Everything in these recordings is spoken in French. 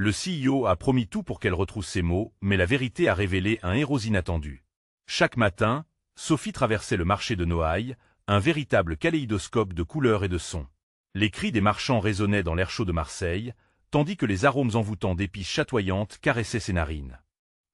Le CEO a promis tout pour qu'elle retrousse ses mots, mais la vérité a révélé un héros inattendu. Chaque matin, Sophie traversait le marché de Noailles, un véritable kaléidoscope de couleurs et de sons. Les cris des marchands résonnaient dans l'air chaud de Marseille, tandis que les arômes envoûtants d'épices chatoyantes caressaient ses narines.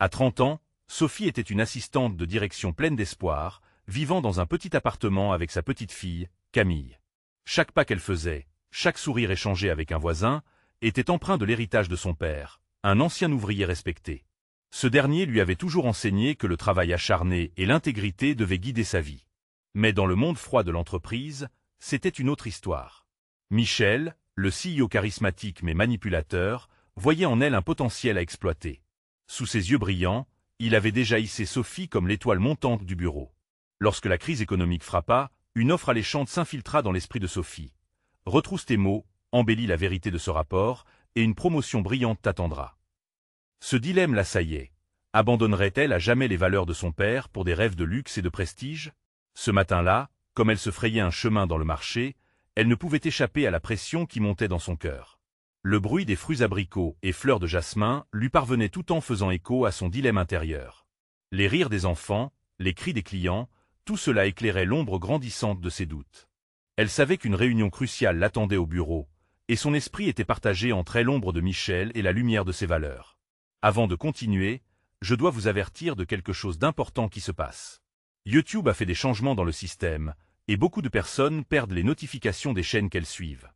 À 30 ans, Sophie était une assistante de direction pleine d'espoir, vivant dans un petit appartement avec sa petite fille, Camille. Chaque pas qu'elle faisait, chaque sourire échangé avec un voisin, était empreint de l'héritage de son père, un ancien ouvrier respecté. Ce dernier lui avait toujours enseigné que le travail acharné et l'intégrité devaient guider sa vie. Mais dans le monde froid de l'entreprise, c'était une autre histoire. Michel, le CEO charismatique mais manipulateur, voyait en elle un potentiel à exploiter. Sous ses yeux brillants, il avait déjà hissé Sophie comme l'étoile montante du bureau. Lorsque la crise économique frappa, une offre alléchante s'infiltra dans l'esprit de Sophie. Retrousse tes mots, embellis la vérité de ce rapport, et une promotion brillante t'attendra. Ce dilemme l'assaillait. Abandonnerait-elle à jamais les valeurs de son père pour des rêves de luxe et de prestige? Ce matin-là, comme elle se frayait un chemin dans le marché, elle ne pouvait échapper à la pression qui montait dans son cœur. Le bruit des fruits abricots et fleurs de jasmin lui parvenait tout en faisant écho à son dilemme intérieur. Les rires des enfants, les cris des clients, tout cela éclairait l'ombre grandissante de ses doutes. Elle savait qu'une réunion cruciale l'attendait au bureau, et son esprit était partagé entre l'ombre de Michel et la lumière de ses valeurs. Avant de continuer, je dois vous avertir de quelque chose d'important qui se passe. YouTube a fait des changements dans le système, et beaucoup de personnes perdent les notifications des chaînes qu'elles suivent.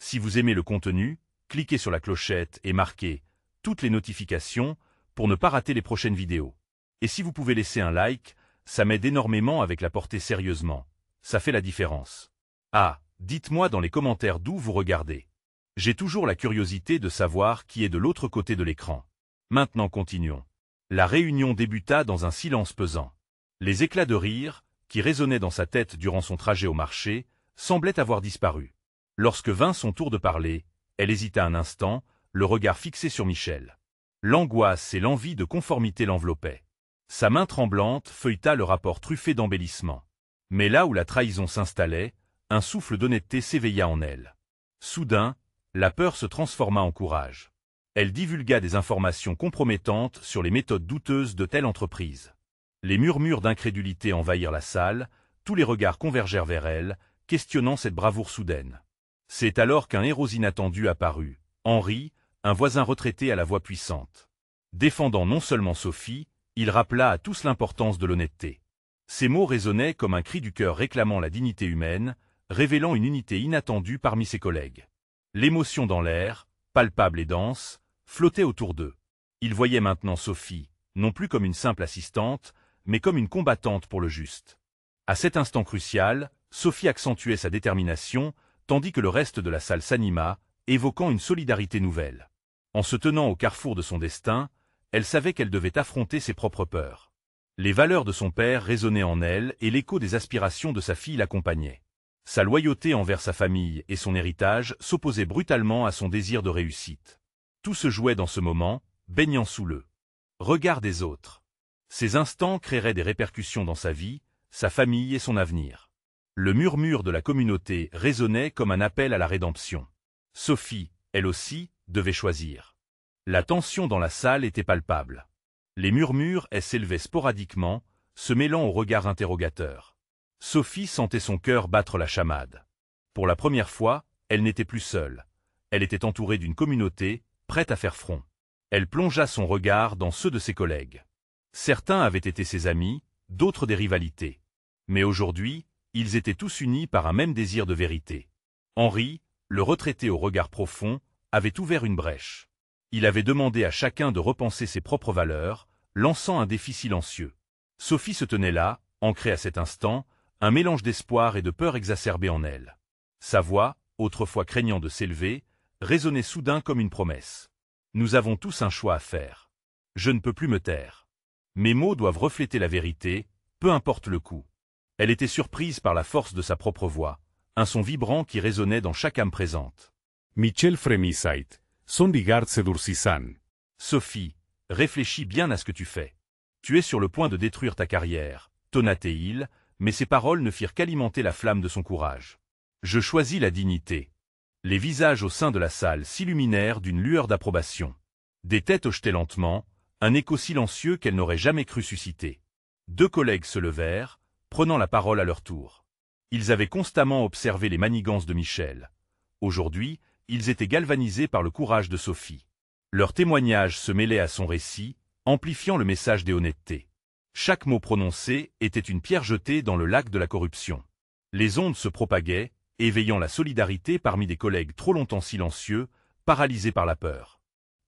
Si vous aimez le contenu, cliquez sur la clochette et marquez « Toutes les notifications » pour ne pas rater les prochaines vidéos. Et si vous pouvez laisser un like, ça m'aide énormément avec la portée sérieusement. Ça fait la différence. Ah, dites-moi dans les commentaires d'où vous regardez. J'ai toujours la curiosité de savoir qui est de l'autre côté de l'écran. Maintenant continuons. La réunion débuta dans un silence pesant. Les éclats de rire, qui résonnaient dans sa tête durant son trajet au marché, semblaient avoir disparu. Lorsque vint son tour de parler, elle hésita un instant, le regard fixé sur Michel. L'angoisse et l'envie de conformité l'enveloppaient. Sa main tremblante feuilleta le rapport truffé d'embellissements. Mais là où la trahison s'installait, un souffle d'honnêteté s'éveilla en elle. Soudain, la peur se transforma en courage. Elle divulgua des informations compromettantes sur les méthodes douteuses de telle entreprise. Les murmures d'incrédulité envahirent la salle, tous les regards convergèrent vers elle, questionnant cette bravoure soudaine. C'est alors qu'un héros inattendu apparut, Henri, un voisin retraité à la voix puissante. Défendant non seulement Sophie, il rappela à tous l'importance de l'honnêteté. Ces mots résonnaient comme un cri du cœur réclamant la dignité humaine, révélant une unité inattendue parmi ses collègues. L'émotion dans l'air, palpable et dense, flottait autour d'eux. Ils voyaient maintenant Sophie, non plus comme une simple assistante, mais comme une combattante pour le juste. À cet instant crucial, Sophie accentuait sa détermination, tandis que le reste de la salle s'anima, évoquant une solidarité nouvelle. En se tenant au carrefour de son destin, elle savait qu'elle devait affronter ses propres peurs. Les valeurs de son père résonnaient en elle et l'écho des aspirations de sa fille l'accompagnait. Sa loyauté envers sa famille et son héritage s'opposait brutalement à son désir de réussite. Tout se jouait dans ce moment, baignant sous le regard des autres. Ces instants créeraient des répercussions dans sa vie, sa famille et son avenir. Le murmure de la communauté résonnait comme un appel à la rédemption. Sophie, elle aussi, devait choisir. La tension dans la salle était palpable. Les murmures s'élevaient sporadiquement, se mêlant aux regards interrogateurs. Sophie sentait son cœur battre la chamade. Pour la première fois, elle n'était plus seule. Elle était entourée d'une communauté, prête à faire front. Elle plongea son regard dans ceux de ses collègues. Certains avaient été ses amis, d'autres des rivalités. Mais aujourd'hui, ils étaient tous unis par un même désir de vérité. Henri, le retraité au regard profond, avait ouvert une brèche. Il avait demandé à chacun de repenser ses propres valeurs, lançant un défi silencieux. Sophie se tenait là, ancrée à cet instant, un mélange d'espoir et de peur exacerbé en elle. Sa voix, autrefois craignant de s'élever, résonnait soudain comme une promesse. Nous avons tous un choix à faire. Je ne peux plus me taire. Mes mots doivent refléter la vérité, peu importe le coût. Elle était surprise par la force de sa propre voix, un son vibrant qui résonnait dans chaque âme présente. Michel frémissait, son regard s'endurcissant. Sophie, réfléchis bien à ce que tu fais. Tu es sur le point de détruire ta carrière, tonna-t-il, mais ses paroles ne firent qu'alimenter la flamme de son courage. Je choisis la dignité. Les visages au sein de la salle s'illuminèrent d'une lueur d'approbation. Des têtes hochetaient lentement, un écho silencieux qu'elle n'aurait jamais cru susciter. 2 collègues se levèrent, prenant la parole à leur tour. Ils avaient constamment observé les manigances de Michel. Aujourd'hui, ils étaient galvanisés par le courage de Sophie. Leur témoignage se mêlait à son récit, amplifiant le message des honnêtetés. Chaque mot prononcé était une pierre jetée dans le lac de la corruption. Les ondes se propagaient, éveillant la solidarité parmi des collègues trop longtemps silencieux, paralysés par la peur.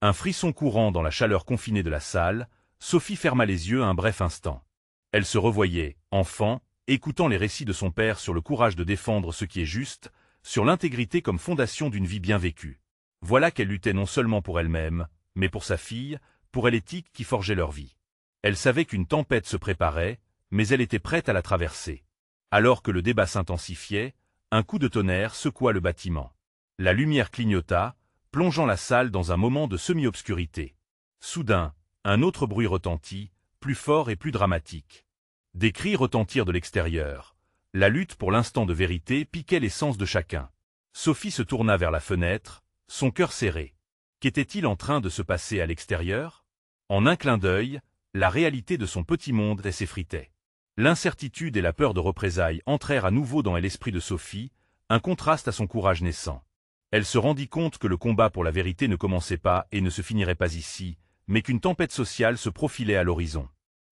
Un frisson courant dans la chaleur confinée de la salle, Sophie ferma les yeux un bref instant. Elle se revoyait, enfant, écoutant les récits de son père sur le courage de défendre ce qui est juste, sur l'intégrité comme fondation d'une vie bien vécue. Voilà qu'elle luttait non seulement pour elle-même, mais pour sa fille, pour l'éthique qui forgeait leur vie. Elle savait qu'une tempête se préparait, mais elle était prête à la traverser. Alors que le débat s'intensifiait, un coup de tonnerre secoua le bâtiment. La lumière clignota, plongeant la salle dans un moment de semi-obscurité. Soudain, un autre bruit retentit, plus fort et plus dramatique. Des cris retentirent de l'extérieur. La lutte pour l'instant de vérité piquait les sens de chacun. Sophie se tourna vers la fenêtre, son cœur serré. Qu'était-il en train de se passer à l'extérieur? En un clin d'œil, la réalité de son petit monde s'effritait. L'incertitude et la peur de représailles entrèrent à nouveau dans l'esprit de Sophie, un contraste à son courage naissant. Elle se rendit compte que le combat pour la vérité ne commençait pas et ne se finirait pas ici, mais qu'une tempête sociale se profilait à l'horizon.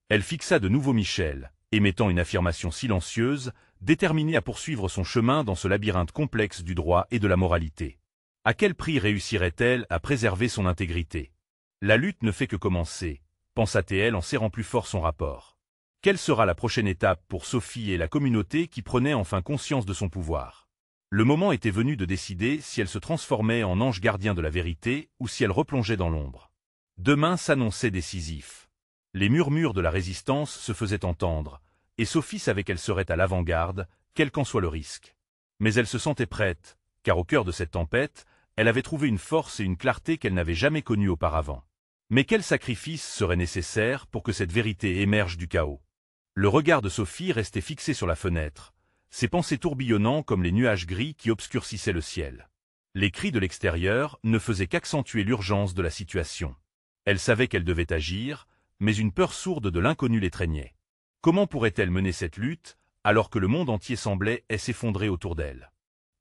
Elle fixa de nouveau Michel, émettant une affirmation silencieuse, déterminée à poursuivre son chemin dans ce labyrinthe complexe du droit et de la moralité. À quel prix réussirait-elle à préserver son intégrité? La lutte ne fait que commencer, pensa-t-elle en serrant plus fort son rapport. Quelle sera la prochaine étape pour Sophie et la communauté qui prenait enfin conscience de son pouvoir? Le moment était venu de décider si elle se transformait en ange gardien de la vérité ou si elle replongeait dans l'ombre. Demain s'annonçait décisif. Les murmures de la résistance se faisaient entendre, et Sophie savait qu'elle serait à l'avant-garde, quel qu'en soit le risque. Mais elle se sentait prête, car au cœur de cette tempête, elle avait trouvé une force et une clarté qu'elle n'avait jamais connues auparavant. Mais quel sacrifice serait nécessaire pour que cette vérité émerge du chaos? Le regard de Sophie restait fixé sur la fenêtre, ses pensées tourbillonnant comme les nuages gris qui obscurcissaient le ciel. Les cris de l'extérieur ne faisaient qu'accentuer l'urgence de la situation. Elle savait qu'elle devait agir, mais une peur sourde de l'inconnu l'étreignait. Comment pourrait-elle mener cette lutte, alors que le monde entier semblait s'effondrer autour d'elle?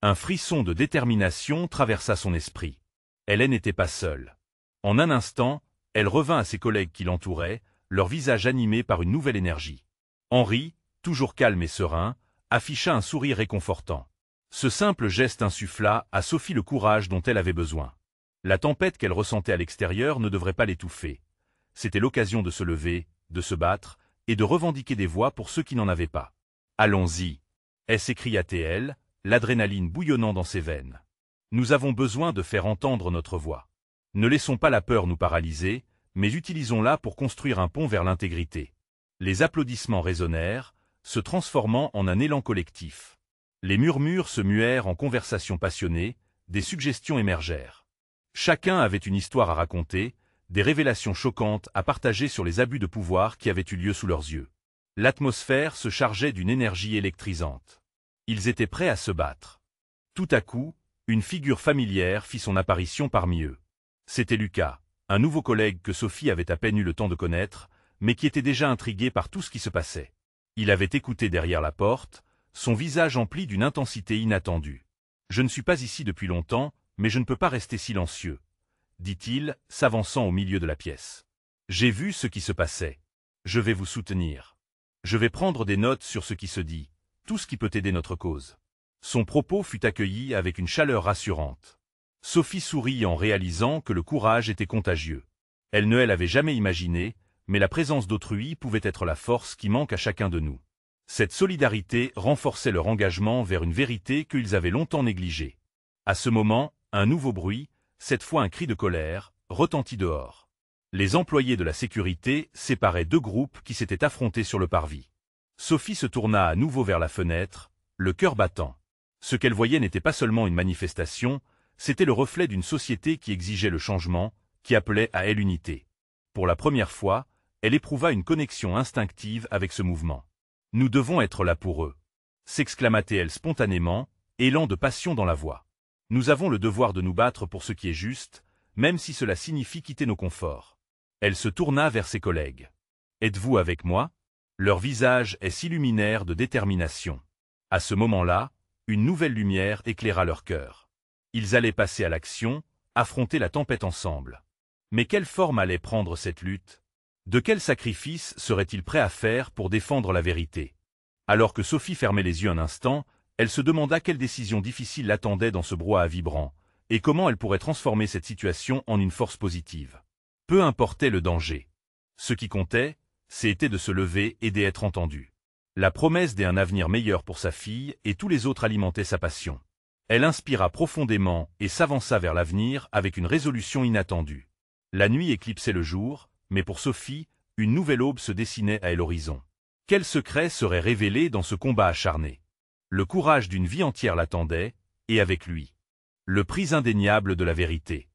Un frisson de détermination traversa son esprit. Elle n'était pas seule. En un instant, elle revint à ses collègues qui l'entouraient, leur visage animé par une nouvelle énergie. Henri, toujours calme et serein, afficha un sourire réconfortant. Ce simple geste insuffla à Sophie le courage dont elle avait besoin. La tempête qu'elle ressentait à l'extérieur ne devrait pas l'étouffer. C'était l'occasion de se lever, de se battre, et de revendiquer des voix pour ceux qui n'en avaient pas. « Allons-y !» s'écria-t-elle, l'adrénaline bouillonnant dans ses veines. « Nous avons besoin de faire entendre notre voix. Ne laissons pas la peur nous paralyser, mais utilisons-la pour construire un pont vers l'intégrité. » Les applaudissements résonnèrent, se transformant en un élan collectif. Les murmures se muèrent en conversations passionnées, des suggestions émergèrent. Chacun avait une histoire à raconter, des révélations choquantes à partager sur les abus de pouvoir qui avaient eu lieu sous leurs yeux. L'atmosphère se chargeait d'une énergie électrisante. Ils étaient prêts à se battre. Tout à coup, une figure familière fit son apparition parmi eux. C'était Lucas, un nouveau collègue que Sophie avait à peine eu le temps de connaître, mais qui était déjà intrigué par tout ce qui se passait. Il avait écouté derrière la porte, son visage empli d'une intensité inattendue. « Je ne suis pas ici depuis longtemps, mais je ne peux pas rester silencieux, » dit-il, s'avançant au milieu de la pièce. « J'ai vu ce qui se passait. Je vais vous soutenir. Je vais prendre des notes sur ce qui se dit, tout ce qui peut aider notre cause. » Son propos fut accueilli avec une chaleur rassurante. Sophie sourit en réalisant que le courage était contagieux. Elle ne l'avait jamais imaginé, mais la présence d'autrui pouvait être la force qui manque à chacun de nous. Cette solidarité renforçait leur engagement vers une vérité qu'ils avaient longtemps négligée. À ce moment, un nouveau bruit, cette fois un cri de colère, retentit dehors. Les employés de la sécurité séparaient 2 groupes qui s'étaient affrontés sur le parvis. Sophie se tourna à nouveau vers la fenêtre, le cœur battant. Ce qu'elle voyait n'était pas seulement une manifestation, c'était le reflet d'une société qui exigeait le changement, qui appelait à l'unité. Pour la première fois, elle éprouva une connexion instinctive avec ce mouvement. « Nous devons être là pour eux », s'exclama-t-elle spontanément, élan de passion dans la voix. « Nous avons le devoir de nous battre pour ce qui est juste, même si cela signifie quitter nos conforts. Elle se tourna vers ses collègues. « Êtes-vous avec moi ?» Leurs visages s'illuminèrent de détermination. À ce moment-là, une nouvelle lumière éclaira leur cœur. Ils allaient passer à l'action, affronter la tempête ensemble. Mais quelle forme allait prendre cette lutte? De quel sacrifice seraient-ils prêts à faire pour défendre la vérité? Alors que Sophie fermait les yeux un instant, elle se demanda quelle décision difficile l'attendait dans ce brouhaha vibrant, et comment elle pourrait transformer cette situation en une force positive. Peu importait le danger. Ce qui comptait, c'était de se lever et d'être entendu. La promesse d'un avenir meilleur pour sa fille et tous les autres alimentaient sa passion. Elle inspira profondément et s'avança vers l'avenir avec une résolution inattendue. La nuit éclipsait le jour, mais pour Sophie, une nouvelle aube se dessinait à l'horizon. Quel secret serait révélé dans ce combat acharné? Le courage d'une vie entière l'attendait, et avec lui, le prix indéniable de la vérité.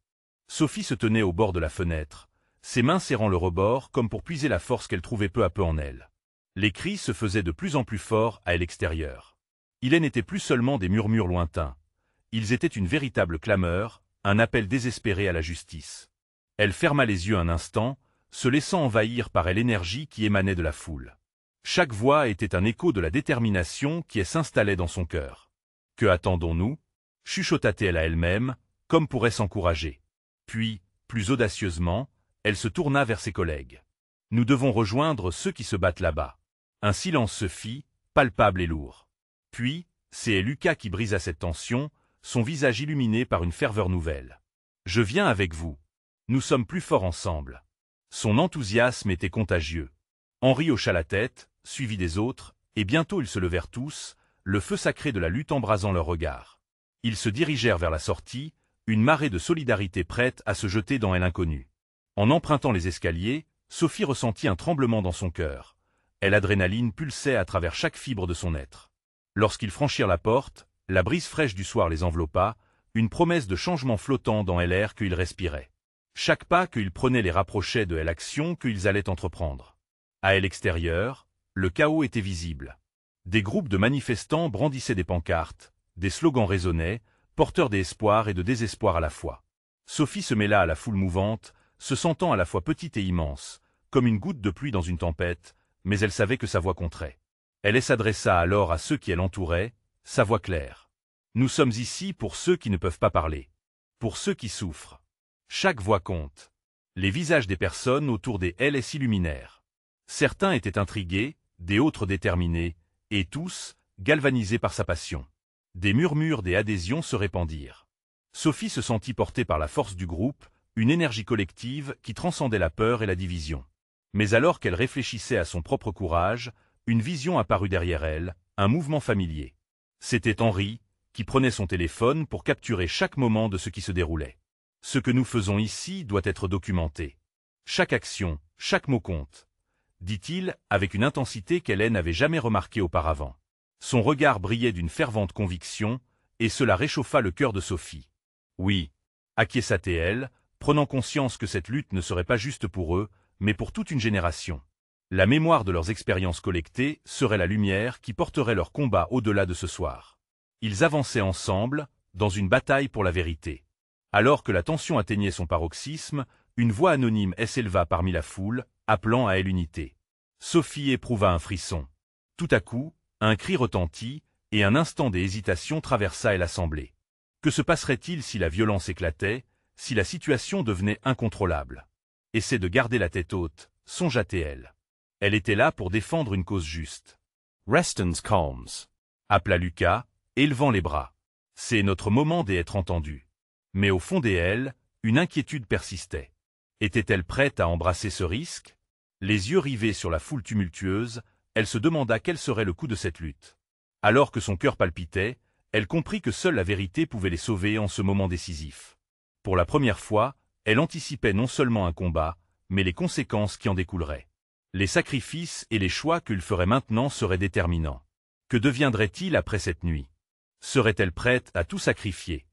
Sophie se tenait au bord de la fenêtre, ses mains serrant le rebord comme pour puiser la force qu'elle trouvait peu à peu en elle. Les cris se faisaient de plus en plus forts à l'extérieur. Ils n'étaient plus seulement des murmures lointains. Ils étaient une véritable clameur, un appel désespéré à la justice. Elle ferma les yeux un instant, se laissant envahir par l'énergie qui émanait de la foule. Chaque voix était un écho de la détermination qui s'installait dans son cœur. « Que attendons-nous » chuchota-t-elle à elle-même, comme pourrait s'encourager. Puis, plus audacieusement, elle se tourna vers ses collègues. « Nous devons rejoindre ceux qui se battent là-bas. » Un silence se fit, palpable et lourd. Puis, c'est Lucas qui brisa cette tension, son visage illuminé par une ferveur nouvelle. « Je viens avec vous. Nous sommes plus forts ensemble. » Son enthousiasme était contagieux. Henri hocha la tête, suivi des autres, et bientôt ils se levèrent tous, le feu sacré de la lutte embrasant leurs regards. Ils se dirigèrent vers la sortie, une marée de solidarité prête à se jeter dans l'inconnu. En empruntant les escaliers, Sophie ressentit un tremblement dans son cœur. L'adrénaline pulsait à travers chaque fibre de son être. Lorsqu'ils franchirent la porte, la brise fraîche du soir les enveloppa, une promesse de changement flottant dans l'air qu'ils respiraient. Chaque pas qu'ils prenaient les rapprochait de l'action qu'ils allaient entreprendre. À l'extérieur, le chaos était visible. Des groupes de manifestants brandissaient des pancartes, des slogans résonnaient, porteurs d'espoir et de désespoir à la fois. Sophie se mêla à la foule mouvante, se sentant à la fois petite et immense, comme une goutte de pluie dans une tempête, mais elle savait que sa voix compterait. Elle s'adressa alors à ceux qui l'entouraient, sa voix claire. « Nous sommes ici pour ceux qui ne peuvent pas parler, pour ceux qui souffrent. Chaque voix compte. » Les visages des personnes autour d'elle s'illuminèrent. Certains étaient intrigués, des autres déterminés, et tous, galvanisés par sa passion. Des murmures des adhésions se répandirent. Sophie se sentit portée par la force du groupe, une énergie collective qui transcendait la peur et la division. Mais alors qu'elle réfléchissait à son propre courage, une vision apparut derrière elle, un mouvement familier. C'était Henri, qui prenait son téléphone pour capturer chaque moment de ce qui se déroulait. « Ce que nous faisons ici doit être documenté. Chaque action, chaque mot compte. » dit-il avec une intensité qu'elle n'avait jamais remarquée auparavant. Son regard brillait d'une fervente conviction, et cela réchauffa le cœur de Sophie. Oui, acquiesça-t-elle, prenant conscience que cette lutte ne serait pas juste pour eux, mais pour toute une génération. La mémoire de leurs expériences collectées serait la lumière qui porterait leur combat au-delà de ce soir. Ils avançaient ensemble, dans une bataille pour la vérité. Alors que la tension atteignait son paroxysme, une voix anonyme s'éleva parmi la foule, appelant à l'unité. Sophie éprouva un frisson. Tout à coup, un cri retentit, et un instant d'hésitation traversa l'assemblée. Que se passerait-il si la violence éclatait, si la situation devenait incontrôlable? Essaie de garder la tête haute, songea-t-elle. Elle était là pour défendre une cause juste. Restons calms, appela Lucas, élevant les bras. C'est notre moment d'être entendu. Mais au fond d'elle, une inquiétude persistait. Était-elle prête à embrasser ce risque? Les yeux rivés sur la foule tumultueuse, elle se demanda quel serait le coût de cette lutte. Alors que son cœur palpitait, elle comprit que seule la vérité pouvait les sauver en ce moment décisif. Pour la première fois, elle anticipait non seulement un combat, mais les conséquences qui en découleraient. Les sacrifices et les choix qu'il ferait maintenant seraient déterminants. Que deviendrait-il après cette nuit? Serait-elle prête à tout sacrifier?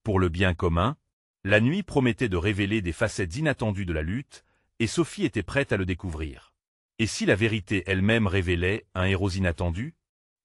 Pour le bien commun? La nuit promettait de révéler des facettes inattendues de la lutte, et Sophie était prête à le découvrir. Et si la vérité elle-même révélait un héros inattendu?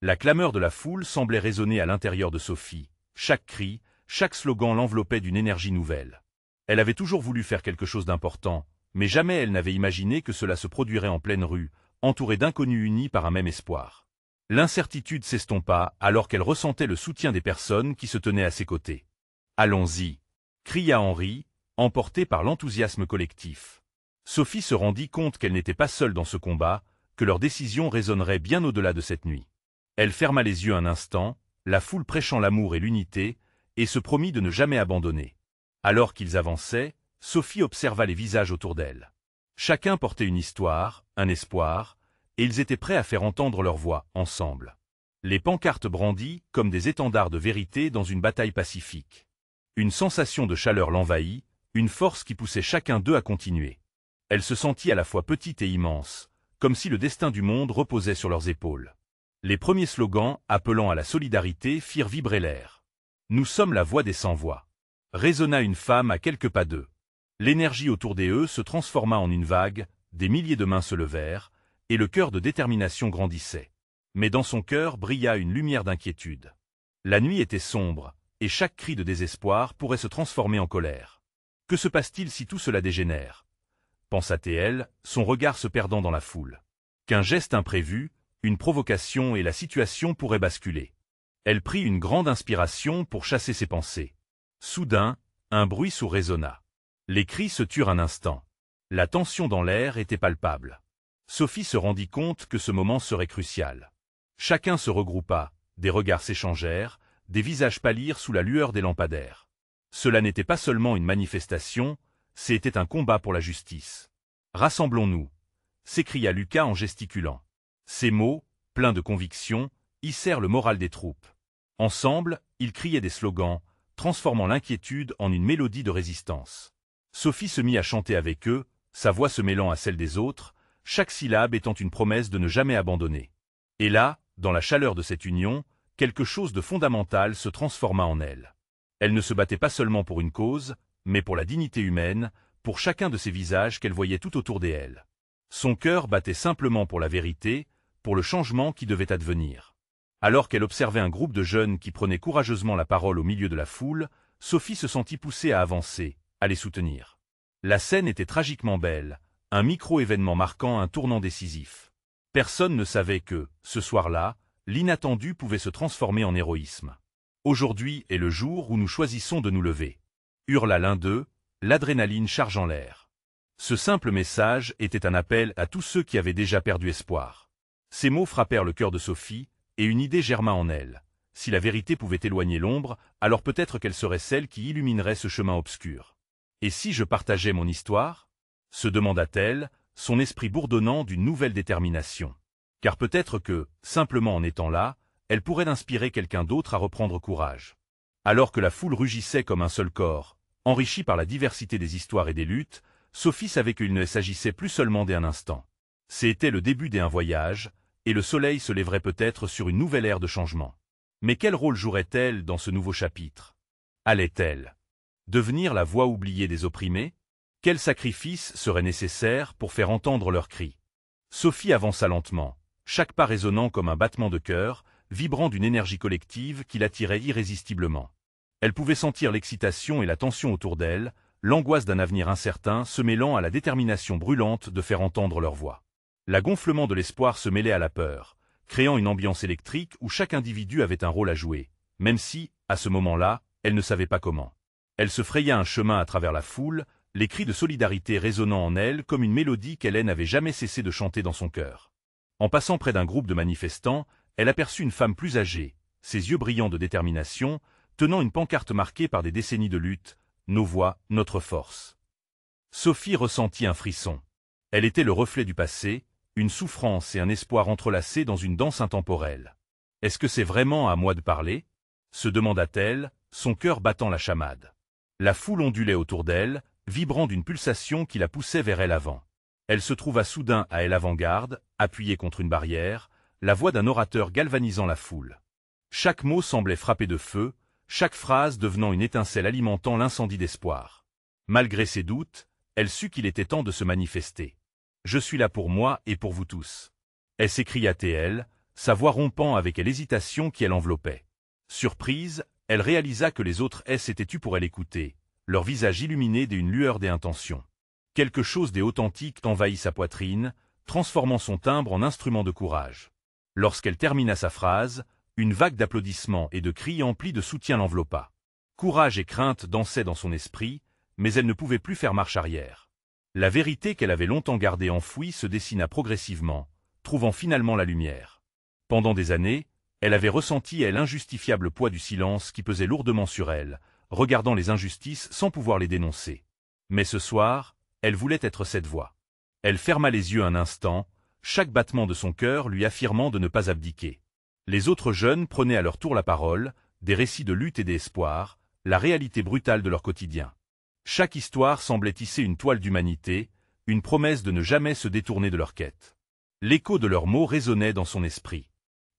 La clameur de la foule semblait résonner à l'intérieur de Sophie. Chaque cri, chaque slogan l'enveloppait d'une énergie nouvelle. Elle avait toujours voulu faire quelque chose d'important, mais jamais elle n'avait imaginé que cela se produirait en pleine rue, entourée d'inconnus unis par un même espoir. L'incertitude s'estompa alors qu'elle ressentait le soutien des personnes qui se tenaient à ses côtés. « Allons-y !» cria Henri, emporté par l'enthousiasme collectif. Sophie se rendit compte qu'elle n'était pas seule dans ce combat, que leur décision résonnerait bien au-delà de cette nuit. Elle ferma les yeux un instant, la foule prêchant l'amour et l'unité, et se promit de ne jamais abandonner. Alors qu'ils avançaient, Sophie observa les visages autour d'elle. Chacun portait une histoire, un espoir, et ils étaient prêts à faire entendre leur voix, ensemble. Les pancartes brandies comme des étendards de vérité dans une bataille pacifique. Une sensation de chaleur l'envahit, une force qui poussait chacun d'eux à continuer. Elle se sentit à la fois petite et immense, comme si le destin du monde reposait sur leurs épaules. Les premiers slogans, appelant à la solidarité, firent vibrer l'air. « Nous sommes la voix des sans-voix », résonna une femme à quelques pas d'eux. L'énergie autour d'eux se transforma en une vague, des milliers de mains se levèrent, et le cœur de détermination grandissait. Mais dans son cœur brilla une lumière d'inquiétude. La nuit était sombre, et chaque cri de désespoir pourrait se transformer en colère. Que se passe-t-il si tout cela dégénère ? Pensa-t-elle, son regard se perdant dans la foule. Qu'un geste imprévu, une provocation et la situation pourraient basculer. Elle prit une grande inspiration pour chasser ses pensées. Soudain, un bruit sourd résonna. Les cris se turent un instant. La tension dans l'air était palpable. Sophie se rendit compte que ce moment serait crucial. Chacun se regroupa, des regards s'échangèrent, des visages pâlirent sous la lueur des lampadaires. Cela n'était pas seulement une manifestation, c'était un combat pour la justice. « Rassemblons-nous » s'écria Lucas en gesticulant. Ces mots, pleins de conviction, hissèrent le moral des troupes. Ensemble, ils criaient des slogans, transformant l'inquiétude en une mélodie de résistance. Sophie se mit à chanter avec eux, sa voix se mêlant à celle des autres, chaque syllabe étant une promesse de ne jamais abandonner. Et là, dans la chaleur de cette union, quelque chose de fondamental se transforma en elle. Elle ne se battait pas seulement pour une cause, mais pour la dignité humaine, pour chacun de ces visages qu'elle voyait tout autour d'elle. Son cœur battait simplement pour la vérité, pour le changement qui devait advenir. Alors qu'elle observait un groupe de jeunes qui prenaient courageusement la parole au milieu de la foule, Sophie se sentit poussée à avancer, à les soutenir. La scène était tragiquement belle, un micro-événement marquant un tournant décisif. Personne ne savait que, ce soir-là, l'inattendu pouvait se transformer en héroïsme. « Aujourd'hui est le jour où nous choisissons de nous lever », hurla l'un d'eux, l'adrénaline chargeant l'air. Ce simple message était un appel à tous ceux qui avaient déjà perdu espoir. Ces mots frappèrent le cœur de Sophie, et une idée germa en elle. Si la vérité pouvait éloigner l'ombre, alors peut-être qu'elle serait celle qui illuminerait ce chemin obscur. « Et si je partageais mon histoire ?» se demanda-t-elle, son esprit bourdonnant d'une nouvelle détermination. Car peut-être que, simplement en étant là, elle pourrait inspirer quelqu'un d'autre à reprendre courage. Alors que la foule rugissait comme un seul corps, enrichie par la diversité des histoires et des luttes, Sophie savait qu'il ne s'agissait plus seulement d'un instant. C'était le début d'un voyage, et le soleil se lèverait peut-être sur une nouvelle ère de changement. Mais quel rôle jouerait-elle dans ce nouveau chapitre? Allait-elle devenir la voix oubliée des opprimés? Quel sacrifice serait nécessaire pour faire entendre leurs cris? Sophie avança lentement, chaque pas résonnant comme un battement de cœur, vibrant d'une énergie collective qui l'attirait irrésistiblement. Elle pouvait sentir l'excitation et la tension autour d'elle, l'angoisse d'un avenir incertain se mêlant à la détermination brûlante de faire entendre leur voix. La gonflement de l'espoir se mêlait à la peur, créant une ambiance électrique où chaque individu avait un rôle à jouer, même si, à ce moment-là, elle ne savait pas comment. Elle se fraya un chemin à travers la foule, les cris de solidarité résonnant en elle comme une mélodie qu'elle n'avait jamais cessé de chanter dans son cœur. En passant près d'un groupe de manifestants, elle aperçut une femme plus âgée, ses yeux brillants de détermination, tenant une pancarte marquée par des décennies de lutte, « Nos voix, notre force ». Sophie ressentit un frisson. Elle était le reflet du passé, une souffrance et un espoir entrelacés dans une danse intemporelle. « Est-ce que c'est vraiment à moi de parler ?» se demanda-t-elle, son cœur battant la chamade. La foule ondulait autour d'elle, vibrant d'une pulsation qui la poussait vers elle avant. Elle se trouva soudain à elle avant-garde, appuyée contre une barrière, la voix d'un orateur galvanisant la foule. Chaque mot semblait frapper de feu, chaque phrase devenant une étincelle alimentant l'incendie d'espoir. Malgré ses doutes, elle sut qu'il était temps de se manifester. « Je suis là pour moi et pour vous tous ». Elle s'écria-t-elle, sa voix rompant avec l'hésitation qui l'enveloppait. Surprise, elle réalisa que les autres s'étaient tus pour elle écouter, leur visage illuminé d'une lueur des intentions. Quelque chose d'authentique envahit sa poitrine, transformant son timbre en instrument de courage. Lorsqu'elle termina sa phrase, une vague d'applaudissements et de cris emplis de soutien l'enveloppa. Courage et crainte dansaient dans son esprit, mais elle ne pouvait plus faire marche arrière. La vérité qu'elle avait longtemps gardée enfouie se dessina progressivement, trouvant finalement la lumière. Pendant des années, elle avait ressenti l'injustifiable poids du silence qui pesait lourdement sur elle, regardant les injustices sans pouvoir les dénoncer. Mais ce soir, elle voulait être cette voix. Elle ferma les yeux un instant, chaque battement de son cœur lui affirmant de ne pas abdiquer. Les autres jeunes prenaient à leur tour la parole, des récits de lutte et d'espoir, la réalité brutale de leur quotidien. Chaque histoire semblait tisser une toile d'humanité, une promesse de ne jamais se détourner de leur quête. L'écho de leurs mots résonnait dans son esprit.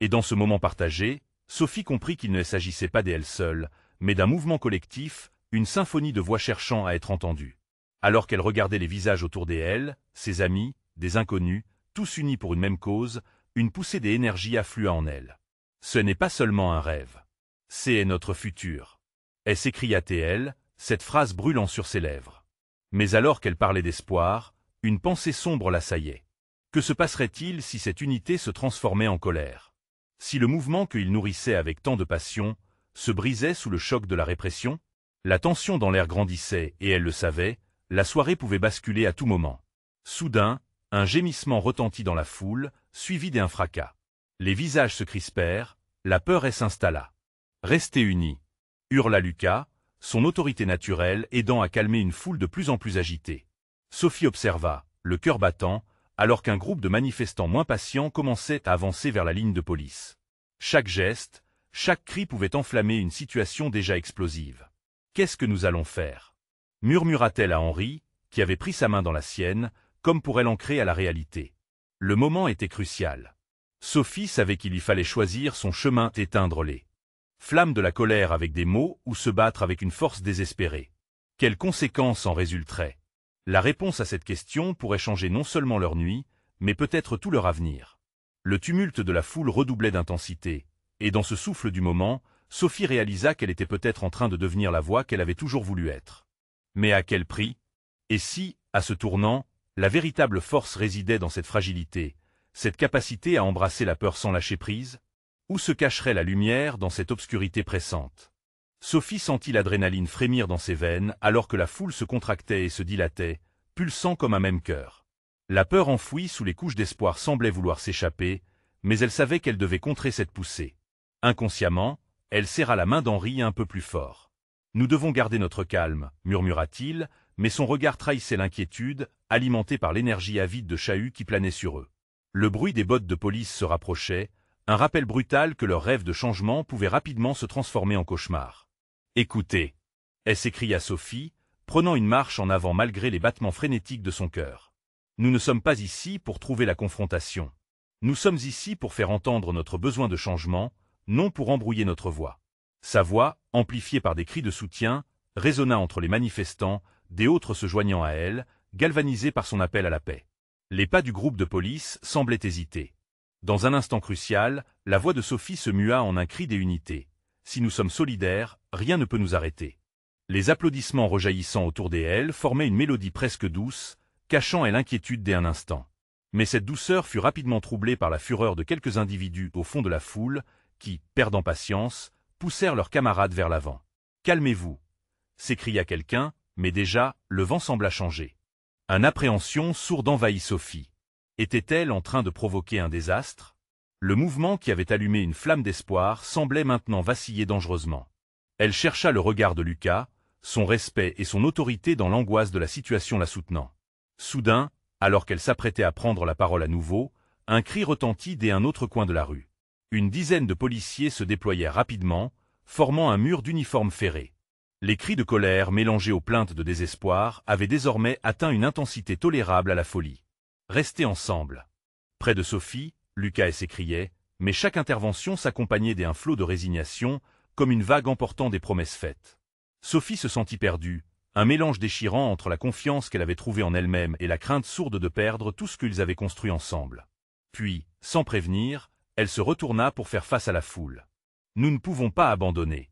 Et dans ce moment partagé, Sophie comprit qu'il ne s'agissait pas d'elle seule, mais d'un mouvement collectif, une symphonie de voix cherchant à être entendue. Alors qu'elle regardait les visages autour d'elle, ses amis, des inconnus, tous unis pour une même cause, une poussée d'énergie afflua en elle. Ce n'est pas seulement un rêve. C'est notre futur. Elle s'écria-t-elle, cette phrase brûlant sur ses lèvres. Mais alors qu'elle parlait d'espoir, une pensée sombre l'assaillait. Que se passerait-il si cette unité se transformait en colère? Si le mouvement qu'il nourrissait avec tant de passion se brisait sous le choc de la répression? La tension dans l'air grandissait et elle le savait, la soirée pouvait basculer à tout moment. Soudain, un gémissement retentit dans la foule, suivi d'un fracas. Les visages se crispèrent, la peur s'installa. « Restez unis !» hurla Lucas, son autorité naturelle aidant à calmer une foule de plus en plus agitée. Sophie observa, le cœur battant, alors qu'un groupe de manifestants moins patients commençait à avancer vers la ligne de police. Chaque geste, chaque cri pouvait enflammer une situation déjà explosive. « Qu'est-ce que nous allons faire ?» murmura-t-elle à Henri, qui avait pris sa main dans la sienne, comme pour l'ancrer à la réalité. Le moment était crucial. Sophie savait qu'il lui fallait choisir son chemin, éteindre les flammes de la colère avec des mots ou se battre avec une force désespérée. Quelles conséquences en résulteraient? La réponse à cette question pourrait changer non seulement leur nuit, mais peut-être tout leur avenir. Le tumulte de la foule redoublait d'intensité, et dans ce souffle du moment, Sophie réalisa qu'elle était peut-être en train de devenir la voix qu'elle avait toujours voulu être. Mais à quel prix? Et si, à ce tournant, la véritable force résidait dans cette fragilité, cette capacité à embrasser la peur sans lâcher prise? Où se cacherait la lumière dans cette obscurité pressante? Sophie sentit l'adrénaline frémir dans ses veines alors que la foule se contractait et se dilatait, pulsant comme un même cœur. La peur enfouie sous les couches d'espoir semblait vouloir s'échapper, mais elle savait qu'elle devait contrer cette poussée. Inconsciemment, elle serra la main d'Henri un peu plus fort. « Nous devons garder notre calme », murmura-t-il, mais son regard trahissait l'inquiétude, alimentée par l'énergie avide de Chahut qui planait sur eux. Le bruit des bottes de police se rapprochait, un rappel brutal que leur rêve de changement pouvait rapidement se transformer en cauchemar. « Écoutez !» s'écria Sophie, prenant une marche en avant malgré les battements frénétiques de son cœur. « Nous ne sommes pas ici pour trouver la confrontation. Nous sommes ici pour faire entendre notre besoin de changement, non pour embrouiller notre voix. » Sa voix, amplifiée par des cris de soutien, résonna entre les manifestants, des autres se joignant à elle, galvanisés par son appel à la paix. Les pas du groupe de police semblaient hésiter. Dans un instant crucial, la voix de Sophie se mua en un cri d'unité. « Si nous sommes solidaires, rien ne peut nous arrêter. » Les applaudissements rejaillissant autour d'elle formaient une mélodie presque douce, cachant l'inquiétude dès un instant. Mais cette douceur fut rapidement troublée par la fureur de quelques individus au fond de la foule, qui, perdant patience, poussèrent leurs camarades vers l'avant. « Calmez-vous !» s'écria quelqu'un, mais déjà, le vent sembla changer. Une appréhension sourde envahit Sophie. Était-elle en train de provoquer un désastre? Le mouvement qui avait allumé une flamme d'espoir semblait maintenant vaciller dangereusement. Elle chercha le regard de Lucas, son respect et son autorité dans l'angoisse de la situation la soutenant. Soudain, alors qu'elle s'apprêtait à prendre la parole à nouveau, un cri retentit dès un autre coin de la rue. Une dizaine de policiers se déployèrent rapidement, formant un mur d'uniformes ferrés. Les cris de colère mélangés aux plaintes de désespoir avaient désormais atteint une intensité tolérable à la folie. « Restez ensemble !» Près de Sophie, Lucas s'écriait, mais chaque intervention s'accompagnait d'un flot de résignation, comme une vague emportant des promesses faites. Sophie se sentit perdue, un mélange déchirant entre la confiance qu'elle avait trouvée en elle-même et la crainte sourde de perdre tout ce qu'ils avaient construit ensemble. Puis, sans prévenir, elle se retourna pour faire face à la foule. « Nous ne pouvons pas abandonner »,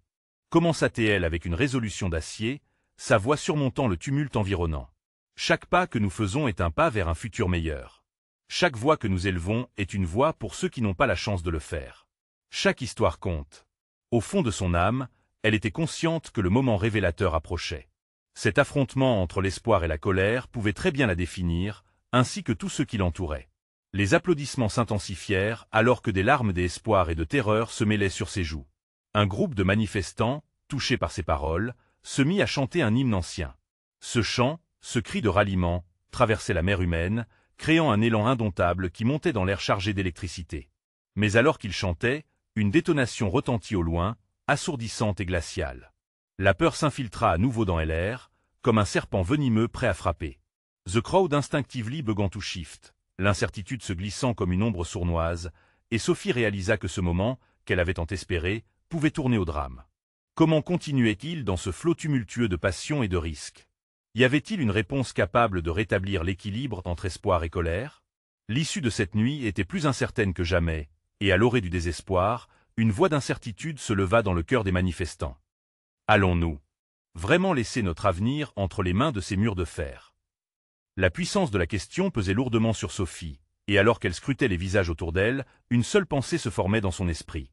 commença-t-elle avec une résolution d'acier, sa voix surmontant le tumulte environnant. Chaque pas que nous faisons est un pas vers un futur meilleur. Chaque voix que nous élevons est une voix pour ceux qui n'ont pas la chance de le faire. Chaque histoire compte. Au fond de son âme, elle était consciente que le moment révélateur approchait. Cet affrontement entre l'espoir et la colère pouvait très bien la définir, ainsi que tous ceux qui l'entouraient. Les applaudissements s'intensifièrent alors que des larmes d'espoir et de terreur se mêlaient sur ses joues. Un groupe de manifestants, touchés par ces paroles, se mit à chanter un hymne ancien. Ce chant, ce cri de ralliement, traversait la mer humaine, créant un élan indomptable qui montait dans l'air chargé d'électricité. Mais alors qu'il chantait, une détonation retentit au loin, assourdissante et glaciale. La peur s'infiltra à nouveau dans l'air, comme un serpent venimeux prêt à frapper. The crowd instinctively began to shift, l'incertitude se glissant comme une ombre sournoise, et Sophie réalisa que ce moment, qu'elle avait tant espéré, pouvait tourner au drame. Comment continuait-il dans ce flot tumultueux de passion et de risques? Y avait-il une réponse capable de rétablir l'équilibre entre espoir et colère? L'issue de cette nuit était plus incertaine que jamais, et à l'orée du désespoir, une voix d'incertitude se leva dans le cœur des manifestants. Allons-nous vraiment laisser notre avenir entre les mains de ces murs de fer? La puissance de la question pesait lourdement sur Sophie, et alors qu'elle scrutait les visages autour d'elle, une seule pensée se formait dans son esprit.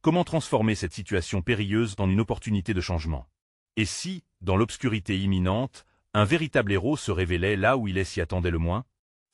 Comment transformer cette situation périlleuse en une opportunité de changement? Et si, dans l'obscurité imminente, un véritable héros se révélait là où il s'y attendait le moins?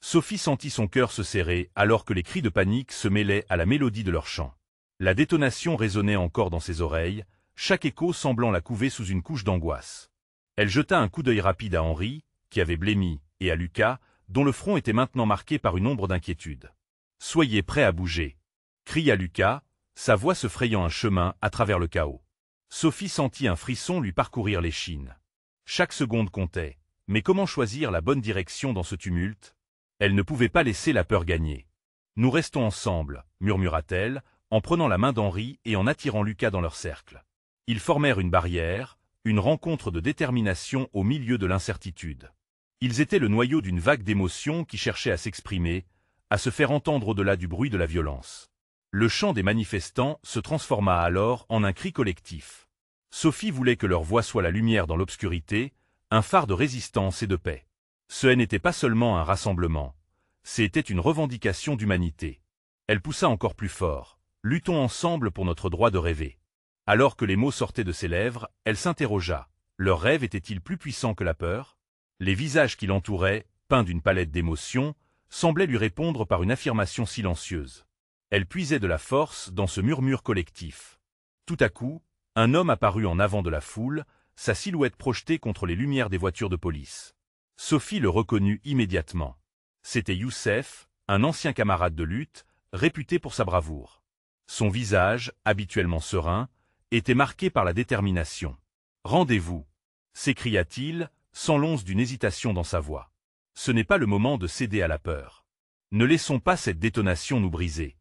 Sophie sentit son cœur se serrer alors que les cris de panique se mêlaient à la mélodie de leur chant. La détonation résonnait encore dans ses oreilles, chaque écho semblant la couver sous une couche d'angoisse. Elle jeta un coup d'œil rapide à Henri, qui avait blêmi, et à Lucas, dont le front était maintenant marqué par une ombre d'inquiétude. « Soyez prêts à bouger !» cria Lucas, sa voix se frayant un chemin à travers le chaos. Sophie sentit un frisson lui parcourir l'échine. Chaque seconde comptait, mais comment choisir la bonne direction dans ce tumulte? Elle ne pouvait pas laisser la peur gagner. « Nous restons ensemble », murmura-t-elle, en prenant la main d'Henri et en attirant Lucas dans leur cercle. Ils formèrent une barrière, une rencontre de détermination au milieu de l'incertitude. Ils étaient le noyau d'une vague d'émotions qui cherchait à s'exprimer, à se faire entendre au-delà du bruit de la violence. Le chant des manifestants se transforma alors en un cri collectif. Sophie voulait que leur voix soit la lumière dans l'obscurité, un phare de résistance et de paix. Ce n'était pas seulement un rassemblement, c'était une revendication d'humanité. Elle poussa encore plus fort. « Luttons ensemble pour notre droit de rêver ». Alors que les mots sortaient de ses lèvres, elle s'interrogea. Leur rêve était-il plus puissant que la peur? Les visages qui l'entouraient, peints d'une palette d'émotions, semblaient lui répondre par une affirmation silencieuse. Elle puisait de la force dans ce murmure collectif. Tout à coup, un homme apparut en avant de la foule, sa silhouette projetée contre les lumières des voitures de police. Sophie le reconnut immédiatement. C'était Youssef, un ancien camarade de lutte, réputé pour sa bravoure. Son visage, habituellement serein, était marqué par la détermination. « Rendez-vous !» s'écria-t-il, sans l'once d'une hésitation dans sa voix. Ce n'est pas le moment de céder à la peur. Ne laissons pas cette détonation nous briser.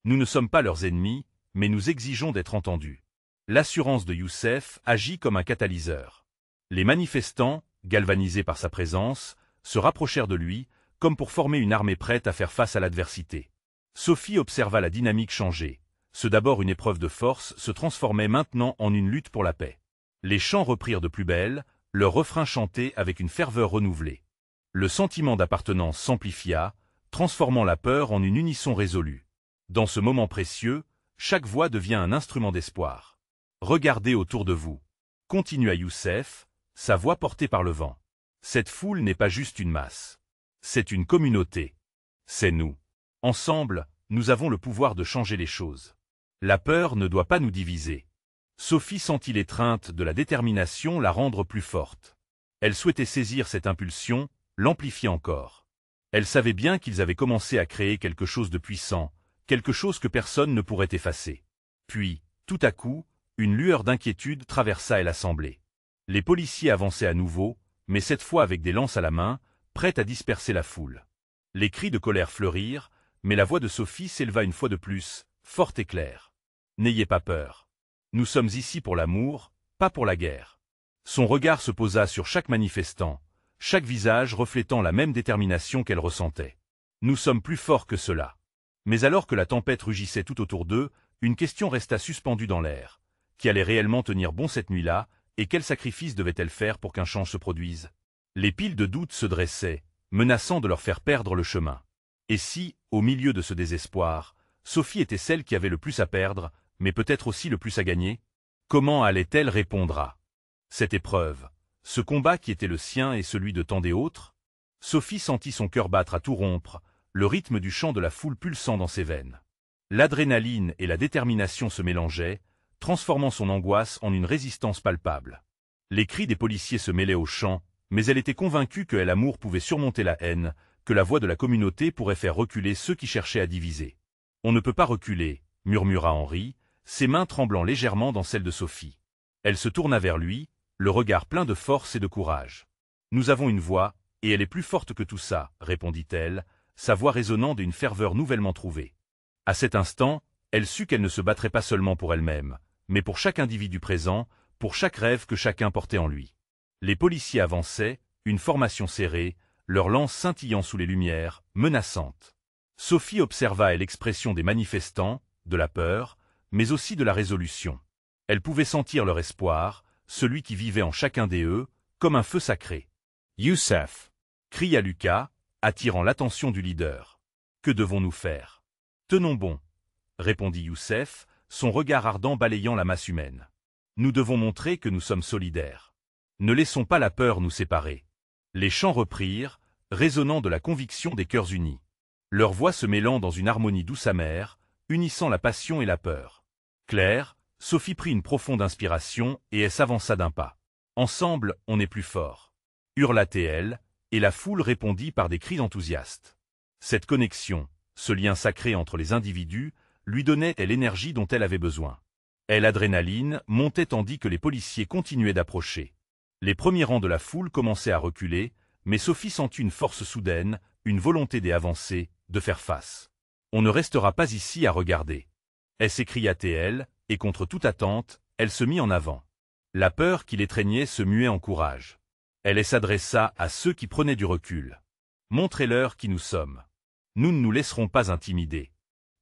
Nous ne sommes pas leurs ennemis, mais nous exigeons d'être entendus. L'assurance de Youssef agit comme un catalyseur. Les manifestants, galvanisés par sa présence, se rapprochèrent de lui, comme pour former une armée prête à faire face à l'adversité. Sophie observa la dynamique changer. Ce d'abord une épreuve de force se transformait maintenant en une lutte pour la paix. Les chants reprirent de plus belle, leurs refrains chantés avec une ferveur renouvelée. Le sentiment d'appartenance s'amplifia, transformant la peur en une unisson résolue. Dans ce moment précieux, chaque voix devient un instrument d'espoir. « Regardez autour de vous », continua Youssef, sa voix portée par le vent. Cette foule n'est pas juste une masse. C'est une communauté. C'est nous. Ensemble, nous avons le pouvoir de changer les choses. La peur ne doit pas nous diviser. Sophie sentit l'étreinte de la détermination la rendre plus forte. Elle souhaitait saisir cette impulsion, l'amplifier encore. Elle savait bien qu'ils avaient commencé à créer quelque chose de puissant, quelque chose que personne ne pourrait effacer. Puis, tout à coup, une lueur d'inquiétude traversa l'assemblée. Les policiers avançaient à nouveau, mais cette fois avec des lances à la main, prêtes à disperser la foule. Les cris de colère fleurirent, mais la voix de Sophie s'éleva une fois de plus, forte et claire. « N'ayez pas peur. Nous sommes ici pour l'amour, pas pour la guerre. » Son regard se posa sur chaque manifestant, chaque visage reflétant la même détermination qu'elle ressentait. « Nous sommes plus forts que cela. » Mais alors que la tempête rugissait tout autour d'eux, une question resta suspendue dans l'air. Qui allait réellement tenir bon cette nuit-là, Et quel sacrifice devait-elle faire pour qu'un change se produise? Les piles de doutes se dressaient, menaçant de leur faire perdre le chemin. Et si, au milieu de ce désespoir, Sophie était celle qui avait le plus à perdre, mais peut-être aussi le plus à gagner? Comment allait-elle répondre à cette épreuve, ce combat qui était le sien et celui de tant d'autres? Sophie sentit son cœur battre à tout rompre, le rythme du chant de la foule pulsant dans ses veines. L'adrénaline et la détermination se mélangeaient, transformant son angoisse en une résistance palpable. Les cris des policiers se mêlaient au chant, mais elle était convaincue que l'amour pouvait surmonter la haine, que la voix de la communauté pourrait faire reculer ceux qui cherchaient à diviser. « On ne peut pas reculer », murmura Henri, ses mains tremblant légèrement dans celles de Sophie. Elle se tourna vers lui, le regard plein de force et de courage. « Nous avons une voix, et elle est plus forte que tout ça, » répondit-elle, sa voix résonnant d'une ferveur nouvellement trouvée. À cet instant, elle sut qu'elle ne se battrait pas seulement pour elle-même, mais pour chaque individu présent, pour chaque rêve que chacun portait en lui. Les policiers avançaient, une formation serrée, leurs lances scintillant sous les lumières, menaçantes. Sophie observa l'expression des manifestants, de la peur, mais aussi de la résolution. Elle pouvait sentir leur espoir, celui qui vivait en chacun d'eux, comme un feu sacré. « Youssef !» cria Lucas, attirant l'attention du leader. « Que devons-nous faire ?»« Tenons bon !» répondit Youssef, son regard ardent balayant la masse humaine. « Nous devons montrer que nous sommes solidaires. Ne laissons pas la peur nous séparer. » Les chants reprirent, résonnant de la conviction des cœurs unis. Leurs voix se mêlant dans une harmonie douce amère, unissant la passion et la peur. Claire, Sophie prit une profonde inspiration et elle s'avança d'un pas. « Ensemble, on est plus fort !» hurla-t-elle, et la foule répondit par des cris enthousiastes. Cette connexion, ce lien sacré entre les individus, lui donnait l'énergie dont elle avait besoin. L'adrénaline montait tandis que les policiers continuaient d'approcher. Les premiers rangs de la foule commençaient à reculer, mais Sophie sentit une force soudaine, une volonté d'avancer, de faire face. « On ne restera pas ici à regarder !» Elle s'écria-t-elle, et contre toute attente, elle se mit en avant. La peur qui l'étreignait se muait en courage. Elle s'adressa à ceux qui prenaient du recul. « Montrez-leur qui nous sommes. Nous ne nous laisserons pas intimider. »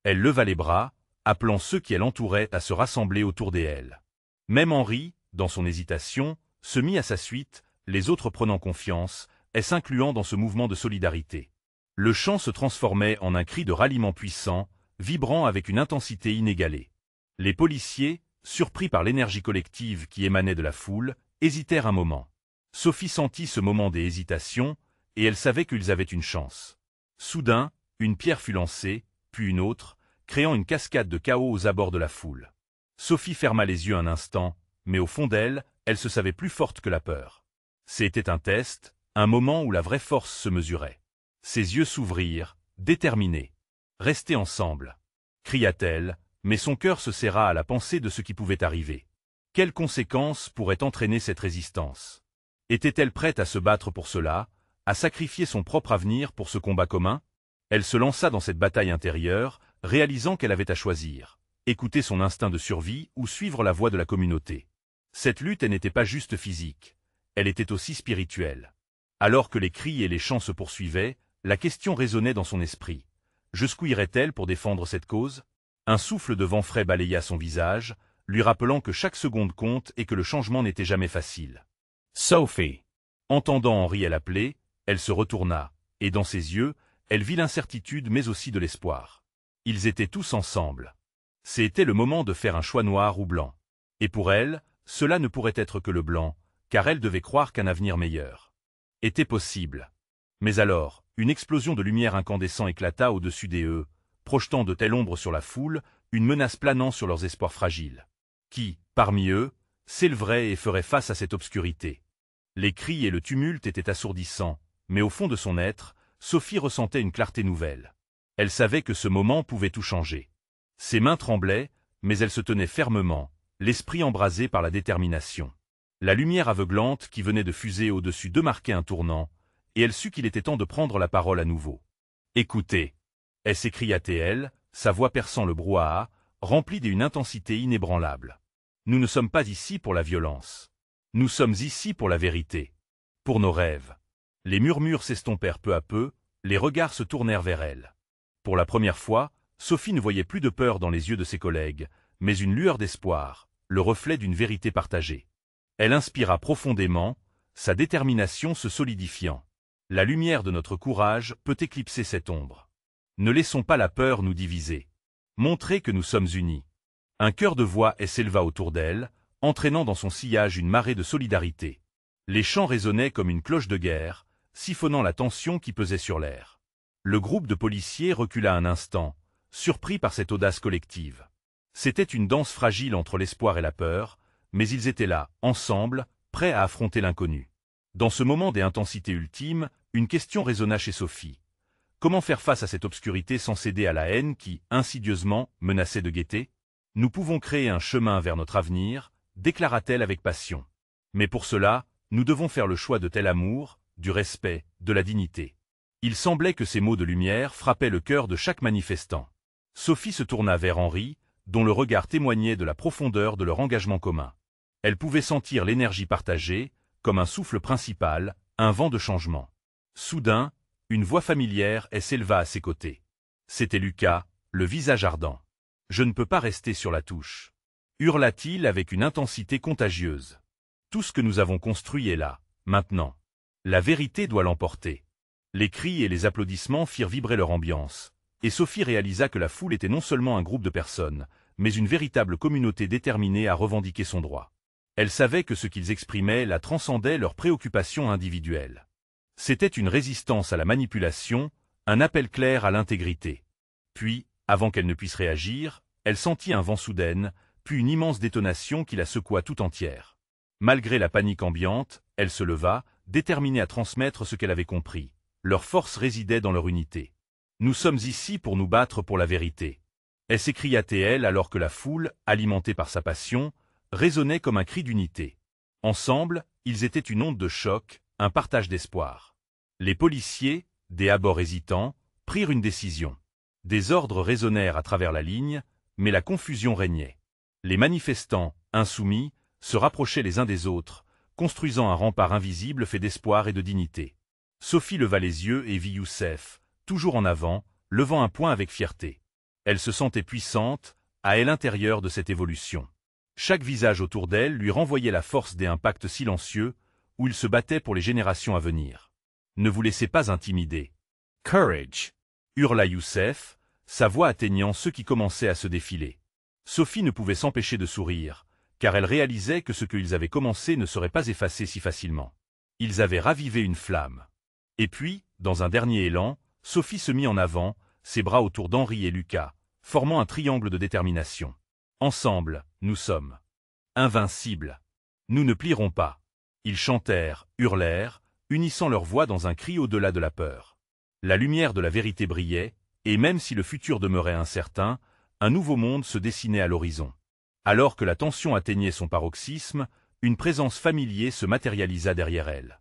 Elle leva les bras, appelant ceux qui l'entouraient à se rassembler autour d'elle. Même Henri, dans son hésitation, se mit à sa suite, les autres prenant confiance, et s'incluant dans ce mouvement de solidarité. Le chant se transformait en un cri de ralliement puissant, vibrant avec une intensité inégalée. Les policiers, surpris par l'énergie collective qui émanait de la foule, hésitèrent un moment. Sophie sentit ce moment des hésitations, et elle savait qu'ils avaient une chance. Soudain, une pierre fut lancée, puis une autre, créant une cascade de chaos aux abords de la foule. Sophie ferma les yeux un instant, mais au fond d'elle, elle se savait plus forte que la peur. C'était un test, un moment où la vraie force se mesurait. Ses yeux s'ouvrirent, déterminés. « Restez ensemble !» cria-t-elle, mais son cœur se serra à la pensée de ce qui pouvait arriver. Quelles conséquences pourrait entraîner cette résistance? Était-elle prête à se battre pour cela, à sacrifier son propre avenir pour ce combat commun? Elle se lança dans cette bataille intérieure, réalisant qu'elle avait à choisir, écouter son instinct de survie ou suivre la voie de la communauté. Cette lutte n'était pas juste physique, elle était aussi spirituelle. Alors que les cris et les chants se poursuivaient, la question résonnait dans son esprit. Jusqu'où irait-elle pour défendre cette cause? Un souffle de vent frais balaya son visage, lui rappelant que chaque seconde compte et que le changement n'était jamais facile. « Sophie !» Entendant Henri l'appeler, elle se retourna, et dans ses yeux, elle vit l'incertitude mais aussi de l'espoir. Ils étaient tous ensemble. C'était le moment de faire un choix noir ou blanc. Et pour elle, cela ne pourrait être que le blanc, car elle devait croire qu'un avenir meilleur était possible. Mais alors, une explosion de lumière incandescente éclata au-dessus d'eux, projetant de telles ombres sur la foule, une menace planant sur leurs espoirs fragiles. Qui, parmi eux, s'élèverait et ferait face à cette obscurité? Les cris et le tumulte étaient assourdissants, mais au fond de son être, Sophie ressentait une clarté nouvelle. Elle savait que ce moment pouvait tout changer. Ses mains tremblaient, mais elle se tenait fermement, l'esprit embrasé par la détermination. La lumière aveuglante qui venait de fuser au-dessus d'eux marquait un tournant, et elle sut qu'il était temps de prendre la parole à nouveau. « Écoutez !» s'écria-t-elle, sa voix perçant le brouhaha, remplie d'une intensité inébranlable. « Nous ne sommes pas ici pour la violence. Nous sommes ici pour la vérité. Pour nos rêves. » Les murmures s'estompèrent peu à peu, les regards se tournèrent vers elle. Pour la première fois, Sophie ne voyait plus de peur dans les yeux de ses collègues, mais une lueur d'espoir, le reflet d'une vérité partagée. Elle inspira profondément, sa détermination se solidifiant. La lumière de notre courage peut éclipser cette ombre. Ne laissons pas la peur nous diviser. Montrez que nous sommes unis. Un chœur de voix s'éleva autour d'elle, entraînant dans son sillage une marée de solidarité. Les chants résonnaient comme une cloche de guerre, siphonnant la tension qui pesait sur l'air. Le groupe de policiers recula un instant, surpris par cette audace collective. C'était une danse fragile entre l'espoir et la peur, mais ils étaient là, ensemble, prêts à affronter l'inconnu. Dans ce moment des intensités ultimes, une question résonna chez Sophie. Comment faire face à cette obscurité sans céder à la haine qui, insidieusement, menaçait de guetter? Nous pouvons créer un chemin vers notre avenir, déclara-t-elle avec passion. Mais pour cela, nous devons faire le choix de tel amour, du respect, de la dignité. Il semblait que ces mots de lumière frappaient le cœur de chaque manifestant. Sophie se tourna vers Henri, dont le regard témoignait de la profondeur de leur engagement commun. Elle pouvait sentir l'énergie partagée, comme un souffle principal, un vent de changement. Soudain, une voix familière s'éleva à ses côtés. C'était Lucas, le visage ardent. « Je ne peux pas rester sur la touche !» hurla-t-il avec une intensité contagieuse. « Tout ce que nous avons construit est là, maintenant. La vérité doit l'emporter. » Les cris et les applaudissements firent vibrer leur ambiance, et Sophie réalisa que la foule était non seulement un groupe de personnes, mais une véritable communauté déterminée à revendiquer son droit. Elle savait que ce qu'ils exprimaient la transcendait leurs préoccupations individuelles. C'était une résistance à la manipulation, un appel clair à l'intégrité. Puis, avant qu'elle ne puisse réagir, elle sentit un vent soudain, puis une immense détonation qui la secoua tout entière. Malgré la panique ambiante, elle se leva, déterminée à transmettre ce qu'elle avait compris. Leur force résidait dans leur unité. « Nous sommes ici pour nous battre pour la vérité !» s'écria-t-elle alors que la foule, alimentée par sa passion, résonnait comme un cri d'unité. Ensemble, ils étaient une onde de choc, un partage d'espoir. Les policiers, des abords hésitants, prirent une décision. Des ordres résonnèrent à travers la ligne, mais la confusion régnait. Les manifestants, insoumis, se rapprochaient les uns des autres, construisant un rempart invisible fait d'espoir et de dignité. Sophie leva les yeux et vit Youssef, toujours en avant, levant un poing avec fierté. Elle se sentait puissante, à l'intérieur de cette évolution. Chaque visage autour d'elle lui renvoyait la force des impacts silencieux, où il se battait pour les générations à venir. Ne vous laissez pas intimider. « Courage !» hurla Youssef, sa voix atteignant ceux qui commençaient à se défiler. Sophie ne pouvait s'empêcher de sourire, car elle réalisait que ce qu'ils avaient commencé ne serait pas effacé si facilement. Ils avaient ravivé une flamme. Et puis, dans un dernier élan, Sophie se mit en avant, ses bras autour d'Henri et Lucas, formant un triangle de détermination. Ensemble, nous sommes invincibles. Nous ne plierons pas. Ils chantèrent, hurlèrent, unissant leurs voix dans un cri au-delà de la peur. La lumière de la vérité brillait, et même si le futur demeurait incertain, un nouveau monde se dessinait à l'horizon. Alors que la tension atteignait son paroxysme, une présence familière se matérialisa derrière elle.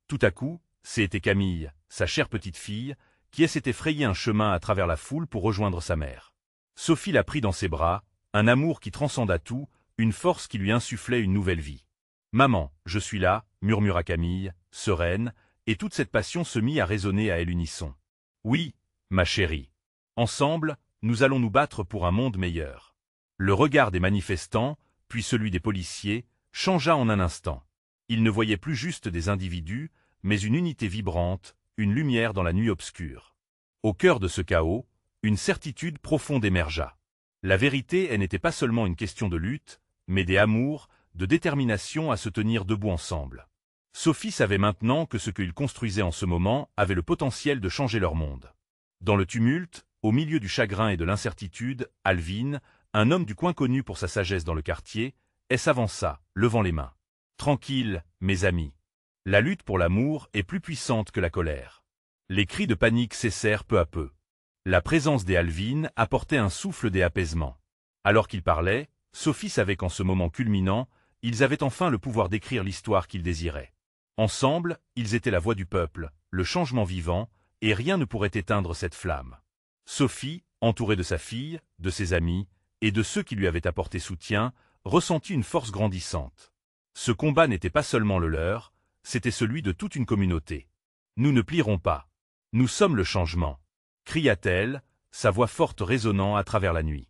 Tout à coup, c'était Camille, sa chère petite fille, qui s'était frayé un chemin à travers la foule pour rejoindre sa mère. Sophie la prit dans ses bras, un amour qui transcenda tout, une force qui lui insufflait une nouvelle vie. « Maman, je suis là », murmura Camille, sereine, et toute cette passion se mit à résonner à l'unisson. « Oui, ma chérie. Ensemble, nous allons nous battre pour un monde meilleur. » Le regard des manifestants, puis celui des policiers, changea en un instant. Ils ne voyaient plus juste des individus, mais une unité vibrante, une lumière dans la nuit obscure. Au cœur de ce chaos, une certitude profonde émergea. La vérité, elle n'était pas seulement une question de lutte, mais d'amour, de détermination à se tenir debout ensemble. Sophie savait maintenant que ce qu'ils construisaient en ce moment avait le potentiel de changer leur monde. Dans le tumulte, au milieu du chagrin et de l'incertitude, Alvin, un homme du coin connu pour sa sagesse dans le quartier, s'avança, levant les mains. « Tranquille, mes amis. La lutte pour l'amour est plus puissante que la colère. » Les cris de panique cessèrent peu à peu. La présence des Alvin apportait un souffle d'apaisement. Alors qu'ils parlaient, Sophie savait qu'en ce moment culminant, ils avaient enfin le pouvoir d'écrire l'histoire qu'ils désiraient. Ensemble, ils étaient la voix du peuple, le changement vivant, et rien ne pourrait éteindre cette flamme. Sophie, entourée de sa fille, de ses amis, et de ceux qui lui avaient apporté soutien, ressentit une force grandissante. Ce combat n'était pas seulement le leur, c'était celui de toute une communauté. « Nous ne plierons pas. Nous sommes le changement !» cria-t-elle, sa voix forte résonnant à travers la nuit.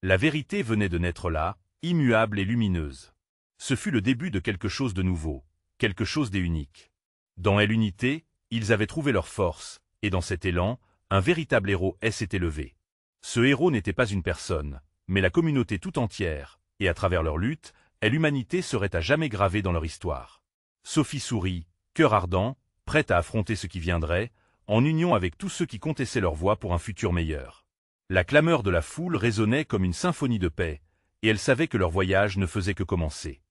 La vérité venait de naître là, immuable et lumineuse. Ce fut le début de quelque chose de nouveau, quelque chose d'unique. Dans l'unité, ils avaient trouvé leur force, et dans cet élan, un véritable héros s'était levé. Ce héros n'était pas une personne, mais la communauté tout entière, et à travers leur lutte, l'humanité serait à jamais gravée dans leur histoire. Sophie sourit, cœur ardent, prête à affronter ce qui viendrait, en union avec tous ceux qui contestaient leur voix pour un futur meilleur. La clameur de la foule résonnait comme une symphonie de paix, et elle savait que leur voyage ne faisait que commencer.